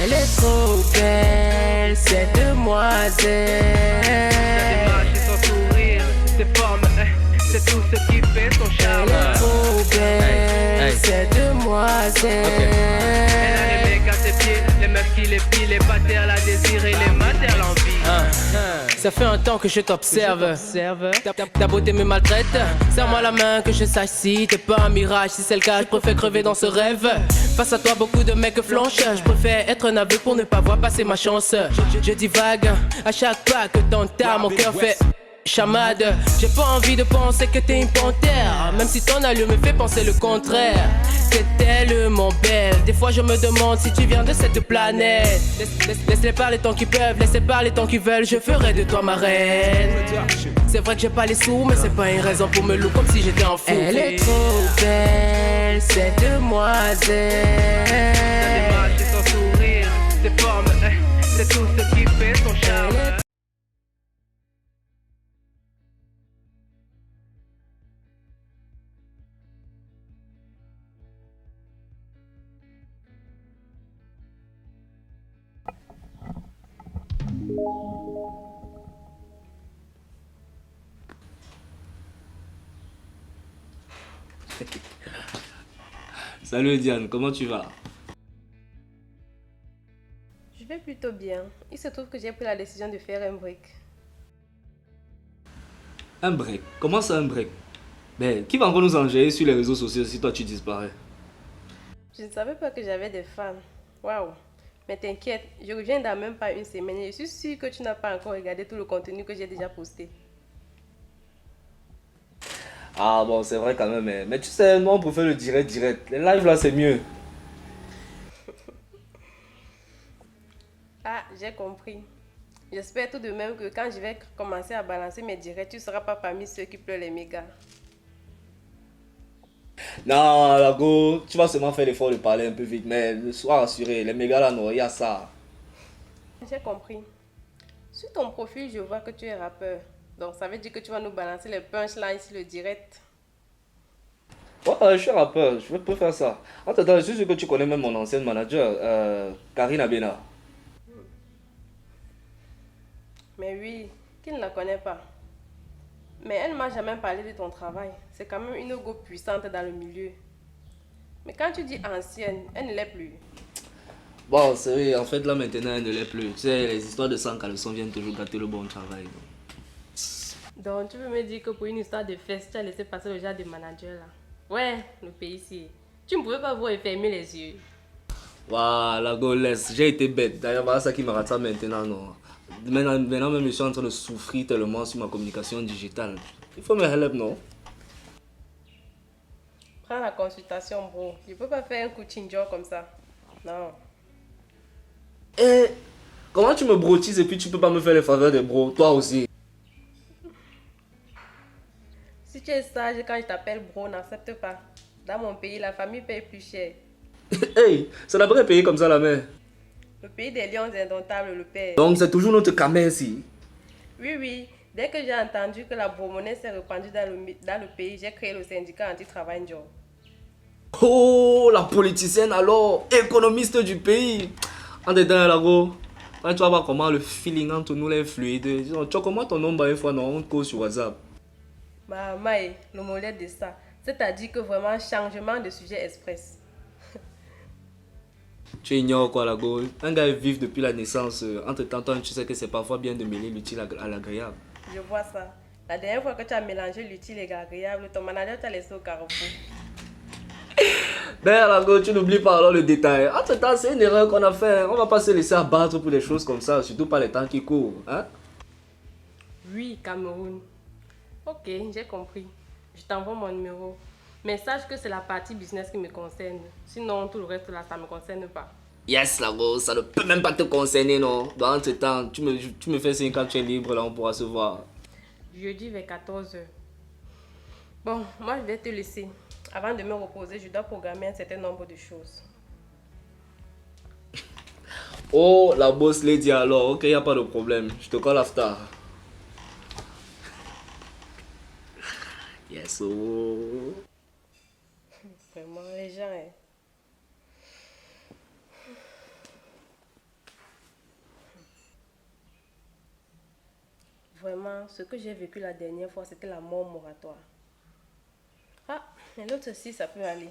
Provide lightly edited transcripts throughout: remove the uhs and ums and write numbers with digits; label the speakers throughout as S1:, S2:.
S1: Elle est trop belle, cette demoiselle.
S2: Sa démarche et son sourire, ses formes, c'est tout ce qui fait son charme.
S1: Elle est trop belle, cette demoiselle.
S2: Elle a les mecs à ses pieds, les meufs qui l'épilent, les patères la désirent et les matères l'envie.
S1: Ça fait un temps que je t'observe. Ta beauté me maltraite. Serre-moi la main que je sache si t'es pas un mirage. Si c'est le cas, je préfère crever dans ce rêve. Face à toi, beaucoup de mecs flanchent. Je préfère être un aveugle pour ne pas voir passer ma chance. Je divague à chaque pas que t'entames. Mon cœur fait chamade. J'ai pas envie de penser que t'es une panthère, même si ton allure me fait penser le contraire. T'es tellement belle, des fois je me demande si tu viens de cette planète. Laisse-les parler tant qu'ils peuvent, laisse-les parler tant qu'ils veulent. Je ferai de toi ma reine. C'est vrai que j'ai pas les sous, mais c'est pas une raison pour me louer comme si j'étais en fou. Elle est trop belle, cette demoiselle.
S2: Sa démarche et son sourire, ses formes, c'est tout ce qui fait son charme.
S3: Salut Diane, comment tu vas?
S4: Je vais plutôt bien. Il se trouve que j'ai pris la décision de faire un break.
S3: Un break? Comment ça un break? Ben, qui va encore nous enjailler sur les réseaux sociaux si toi tu disparais?
S4: Je ne savais pas que j'avais des fans. Waouh! Mais t'inquiète, je reviens dans même pas une semaine et je suis sûre que tu n'as pas encore regardé tout le contenu que j'ai déjà posté.
S3: Ah bon, c'est vrai quand même, mais tu sais, moi on préfère le direct. Les lives là c'est mieux.
S4: Ah, j'ai compris. J'espère tout de même que quand je vais commencer à balancer mes directs, tu ne seras pas parmi ceux qui pleurent les mégas.
S3: Non, la go, tu vas seulement faire l'effort de parler un peu vite, mais sois rassuré, les mégas là non, il y a ça.
S4: J'ai compris. Sur ton profil, je vois que tu es rappeur. Donc ça veut dire que tu vas nous balancer les punchlines sur le direct.
S3: Ouais, je suis rappeur, peux faire ça. Attends, je suis sûr que tu connais même mon ancienne manager, Karine Abena.
S4: Mais oui, qui ne la connaît pas? Mais elle ne m'a jamais parlé de ton travail. C'est quand même une go puissante dans le milieu. Mais quand tu dis ancienne, elle ne l'est plus.
S3: Bon, c'est vrai, en fait là maintenant elle ne l'est plus. Tu sais, les histoires de sang caleçon viennent toujours gâter le bon travail.
S4: Donc tu veux me dire que pour une histoire de fête, tu as laissé passer le genre de manager là? Ouais, le pays ici. Tu ne pouvais pas vous fermer les yeux.
S3: Voilà, go, laisse. J'ai été bête. D'ailleurs, voilà ça qui me rattrape maintenant, non. Maintenant même, je suis en train de souffrir tellement sur ma communication digitale. Il faut me help, non?
S4: Prends la consultation, bro. Je peux pas faire un coaching job comme ça. Non.
S3: Eh, comment tu me brotises et puis tu peux pas me faire les faveurs de bro, toi aussi?
S4: Si tu es sage quand je t'appelle bro, n'accepte pas. Dans mon pays, la famille paye plus cher.
S3: Hey, ça devrait payer comme ça la mère.
S4: Le pays des lions indomptables le paie.
S3: Donc c'est toujours notre caméra ici.
S4: Oui, oui. Dès que j'ai entendu que la bro-monnaie s'est répandue dans le pays, j'ai créé le syndicat anti-travail job.
S3: Oh, la politicienne alors, économiste du pays. En dedans, là, go. Ouais, tu vas voir comment le feeling entre nous est fluide. Disons, tu vois comment ton nombre une fois, non, on cause sur WhatsApp.
S4: Bah, Maï, le modèle de ça. C'est-à-dire que vraiment, changement de sujet express.
S3: Tu ignores quoi, la go. Un gars est vif depuis la naissance. Entre-temps, toi, tu sais que c'est parfois bien de mêler l'utile à l'agréable.
S4: Je vois ça. La dernière fois que tu as mélangé l'utile et l'agréable, ton manager t'a laissé au carrefour.
S3: Ben, la go, tu n'oublies pas alors le détail. Entre-temps, c'est une erreur qu'on a fait. On va pas se laisser abattre pour des choses comme ça, surtout pas les temps qui courent. Hein?
S4: Oui, Cameroun. Ok, j'ai compris. Je t'envoie mon numéro. Mais sache que c'est la partie business qui me concerne. Sinon, tout le reste là, ça ne me concerne pas.
S3: Yes, la go, ça ne peut même pas te concerner, non? Donc, entre-temps, tu me fais signe quand tu es libre, là, on pourra se voir.
S4: Jeudi vers 14 h. Bon, moi je vais te laisser. Avant de me reposer, je dois programmer un certain nombre de choses.
S3: Oh, la boss lady alors, ok, y a pas de problème. Je te call after. Yes, oh.
S4: Vraiment, les gens, hein. Vraiment, ce que j'ai vécu la dernière fois, c'était la mort moratoire. Ah, mais l'autre aussi, ça peut aller.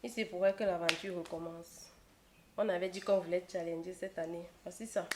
S4: Il se pourrait que l'aventure recommence. On avait dit qu'on voulait challenger cette année. Voici ça.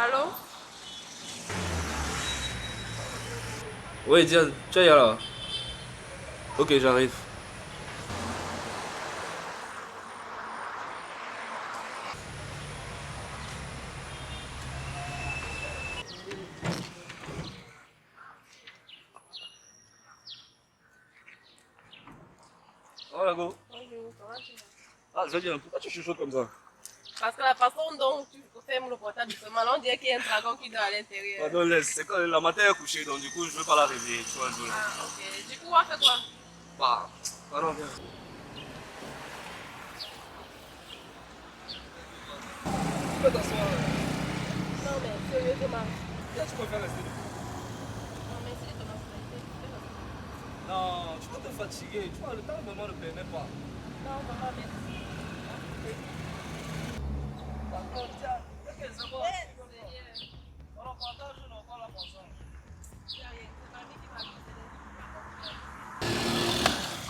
S4: Allô?
S3: Oui, Diane, tu es là. Ok, j'arrive. Oh, Lago.
S4: Bonjour, comment tu vas?
S3: Ah, je viens. Pourquoi tu chuchotes comme ça?
S4: Parce que la façon dont tu fermes le portable doucement, là, on dirait qu'il y a un dragon qui dort à l'intérieur.
S3: Pardon, laisse. C'est quand la matin est couchée, donc du coup, je veux pas la réveiller. Tu vois, désolé.
S4: Ah, ok. Du coup, on fait quoi?
S3: Bah, pardon, viens. Tu peux t'asseoir.
S4: Non, mais sérieusement.
S3: Viens, tu préfères rester debout.
S4: Non, mais c'est ton aspect.
S3: Non, tu vas te fatiguer. Tu vois, le temps, maman ne permet pas.
S4: Non, maman, merci.
S3: D'accord, tiens. Ok, c'est bon. On en partage, on en parle ensemble.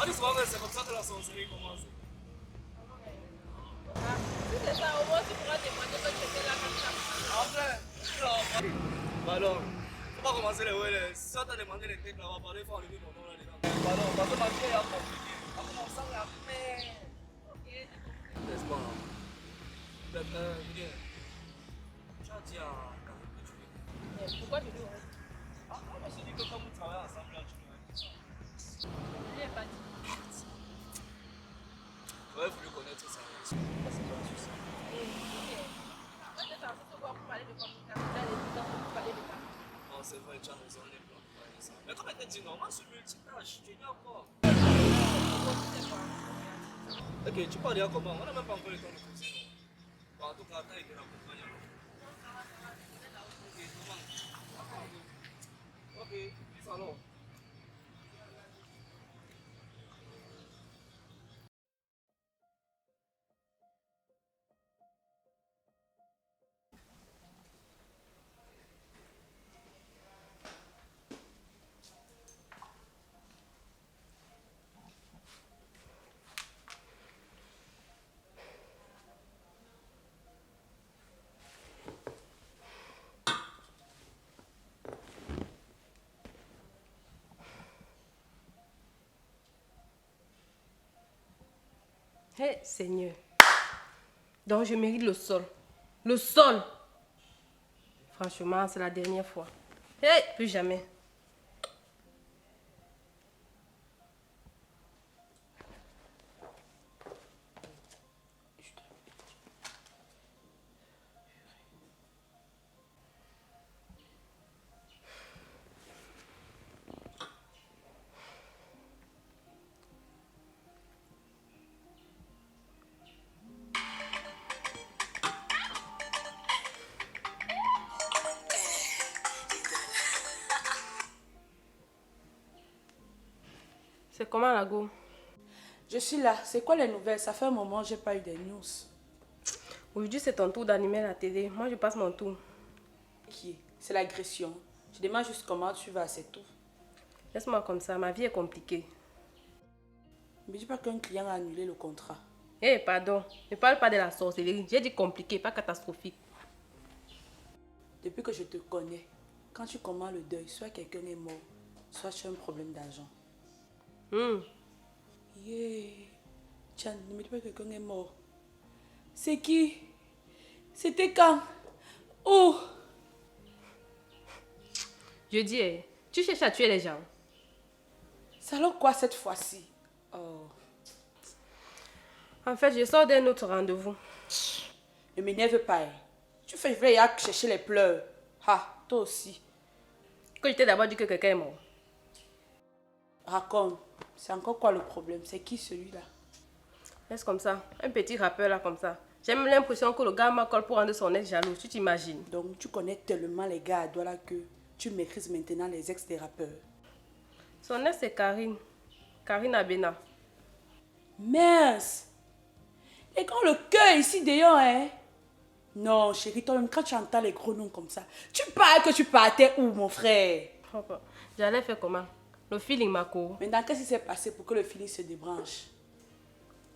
S3: Allez, soir, c'est comme ça que la sorcellerie commence.
S4: Si c'est ça, au moins tu pourras témoigner que tu étais là quand tu as
S3: Après, non. Bah alors, faut pas commencer les ouais. Si on t'a demandé les têtes là, on va parler, il faut enlever mon nom là dedans. Pardon, parce que ma vie est compliquée. Après, on sent la merde. N'est-ce pas? Viens. Tu as dit à Karine que tu veux.
S4: Mais pourquoi tu dis ouais?
S3: Ah, on se dit que comme vous travaillez ensemble là, tu veux.
S4: Je lui ai pas dit.
S3: J'aurais voulu connaître ça. Ça, c'est pas un souci.
S4: Moi, je t'en sais quoi pour parler de communication. Dans les études, pour parler de ça.
S3: Non, c'est vrai, tu as raison, on est blanc pour parler de ça. Mais comme elle t'a dit non, moi, je suis multitâche, tu ignores quoi. Ok, tu parles déjà comment? On n'a même pas encore le temps de causer, non? Bon, en tout cas, t'as été l'accompagner alors. Ok, comment? Ok, bis alors.
S4: Hé, Seigneur. Donc, je mérite le sol. Le sol. Franchement, c'est la dernière fois. Hé, plus jamais. C'est comment, Lago?
S5: Je suis là. C'est quoi les nouvelles? Ça fait un moment que j'ai pas eu des news.
S4: Aujourd'hui, c'est ton tour d'animer la télé. Moi, je passe mon tour.
S5: Qui est? C'est l'agression. Je demande juste comment tu vas, c'est tout.
S4: Laisse-moi comme ça, ma vie est compliquée.
S5: Ne me dis pas qu'un client a annulé le contrat.
S4: Hé, pardon. Ne parle pas de la sorcellerie. J'ai dit compliqué, pas catastrophique.
S5: Depuis que je te connais, quand tu commandes le deuil, soit quelqu'un est mort, soit tu as un problème d'argent. Yeah. Tiens, ne me dis pas que quelqu'un est mort. C'est qui? C'était quand? Où?
S4: Je dis, tu cherches à tuer les gens.
S5: C'est alors quoi cette fois-ci? Oh,
S4: En fait, je sors d'un autre rendez-vous.
S5: ne m'énerve pas. Hein. Tu fais vrai à chercher les pleurs. Ah, toi aussi.
S4: Que je t'ai d'abord dit que quelqu'un est mort.
S5: Raconte. C'est encore quoi le problème? C'est qui celui-là?
S4: Laisse comme ça. Un petit rappeur là comme ça. J'ai même l'impression que le gars m'accorde pour rendre son ex jaloux. Tu t'imagines?
S5: Donc, tu connais tellement les gars à Douala que tu maîtrises maintenant les ex des rappeurs.
S4: Son ex c'est Karine. Karine Abena.
S5: Mince! Les gars ont le cœur ici d'ailleurs, hein? Non, chérie, toi-même, quand tu entends les gros noms comme ça, tu parles que tu partais où, mon frère?
S4: J'allais faire comment? Le feeling m'a couru.
S5: Maintenant, qu'est-ce qui s'est passé pour que le feeling se débranche?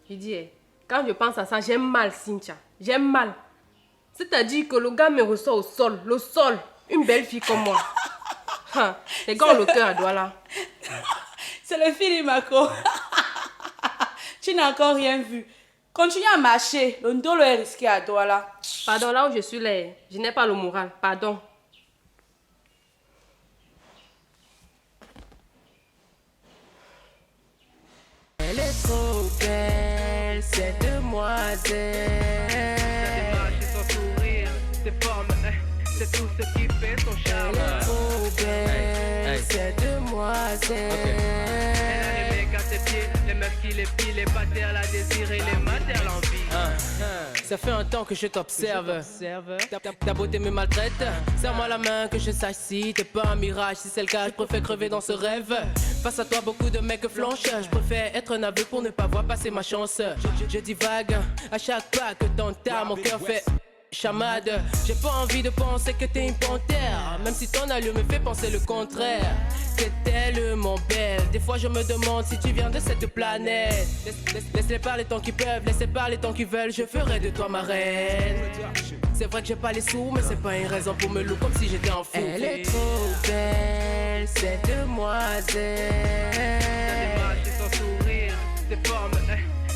S4: Je dis, quand je pense à ça, j'ai mal, Cynthia. J'ai mal. C'est-à-dire que le gars me ressort au sol. Le sol. Une belle fille comme moi. Les gars ont le cœur à Douala.
S5: C'est le feeling, Mako. Tu n'as encore rien vu. Continue à marcher. Le ndolo est risqué à Douala.
S4: Pardon, là où je suis là, je n'ai pas le moral. Pardon.
S1: Elle est trop belle, cette demoiselle.
S2: Sa démarche et son sourire, ses formes, c'est tout ce qui fait son charme.
S1: Elle est trop belle, cette demoiselle.
S2: Elle a les mecs à ses pieds, les meufs qui les pillent, les patères la désirent et les matères l'envie.
S1: Ça fait un temps que je t'observe. Ta beauté me maltraite. Serre-moi la main que je sache si t'es pas un mirage. Si c'est le cas, je préfère crever dans ce rêve. Face à toi, beaucoup de mecs flanchent. Je préfère être un aveugle pour ne pas voir passer ma chance. Je divague à chaque pas que t'entends. Mon cœur fait chamade. J'ai pas envie de penser que t'es une panthère. Même si ton allure me fait penser le contraire. T'es tellement belle. Des fois je me demande si tu viens de cette planète. Laisse-les parler tant qu'ils peuvent, laisse-les parler tant qu'ils veulent. Je ferai de toi ma reine. C'est vrai que j'ai pas les sous, mais c'est pas une raison pour me louer comme si j'étais en fou. Elle est trop belle, cette demoiselle.
S2: Sa démarche et son sourire, ses formes,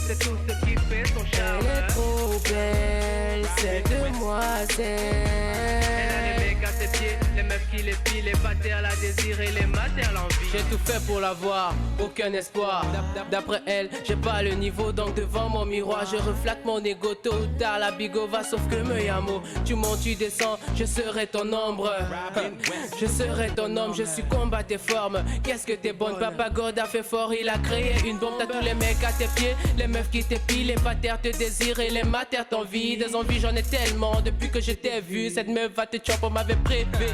S2: c'est tout ce qui fait son charme.
S1: Elle est trop belle, cette demoiselle.
S2: Elle a les mecs à ses pieds, les meufs qui les pillent, les patères la désirent et les matères l'envie.
S1: J'ai tout fait pour l'avoir, aucun espoir. D'après elle, j'ai pas le niveau, donc devant mon miroir, je reflate mon ego. Tôt ou tard, la bigo va, sauf que me yamo. Tu montes, tu descends, je serai ton ombre. Je serai ton homme, je succombe à tes formes. Qu'est-ce que t'es bonne, Papa God a fait fort, il a créé une bombe. T'as tous les mecs à tes pieds, les meufs qui t'épilent, les patères te désirent et les matères t'envient. Des envies, j'en ai tellement depuis que je t'ai vu. Cette meuf va te tuer, on m'avait prévu.